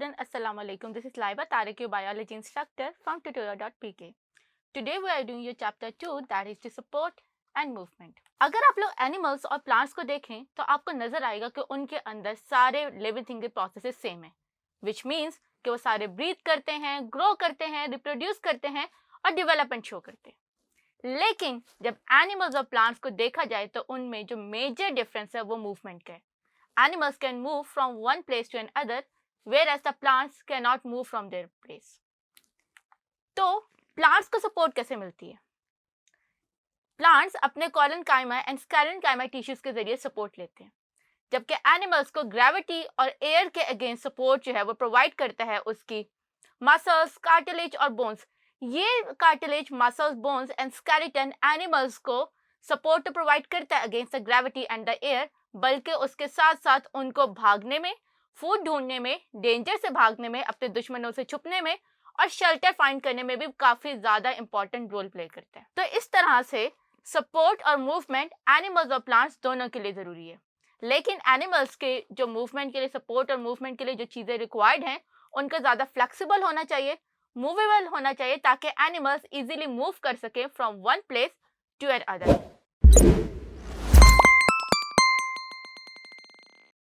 children, Assalamu alaikum. This is Laiba Tariq, your biology instructor from tutorial.pk. Today we are doing your chapter 2, that is to support and movement. अगर आप लोग animals और plants को देखें तो आपको नजर आएगा कि उनके अंदर सारे लिविंग थिंग प्रोसेसेस सेम है, विच मीन्स कि वो सारे ब्रीथ करते हैं, ग्रो करते हैं, रिप्रोड्यूस करते हैं और डेवलपमेंट शो करते हैं। लेकिन जब एनिमल्स और प्लांट्स को देखा जाए तो उनमें जो मेजर डिफरेंस है वो मूवमेंट का है। Animals can move from one place to another, whereas the plants cannot move from their place. तो plants को support कैसे मिलती है? Plants अपने collenchyma and sclerenchyma tissues के जरिए support लेते हैं, जबकि animals को gravity और air के against support जो है वो provide करता है उसकी muscles, cartilage और bones. ये cartilage, muscles, bones and skeleton animals को support तो provide करता है against the gravity and the air, बल्कि उसके साथ साथ उनको भागने में, फूड ढूंढने में, डेंजर से भागने में, अपने दुश्मनों से छुपने में और शेल्टर फाइंड करने में भी काफ़ी ज़्यादा इंपॉर्टेंट रोल प्ले करते हैं। तो इस तरह से सपोर्ट और मूवमेंट एनिमल्स और प्लांट्स दोनों के लिए ज़रूरी है। लेकिन एनिमल्स के जो मूवमेंट के लिए, सपोर्ट और मूवमेंट के लिए जो चीज़ें रिक्वायर्ड हैं उनका ज़्यादा फ्लेक्सिबल होना चाहिए, मूवेबल होना चाहिए, ताकि एनिमल्स ईजिली मूव कर सकें from one place to another.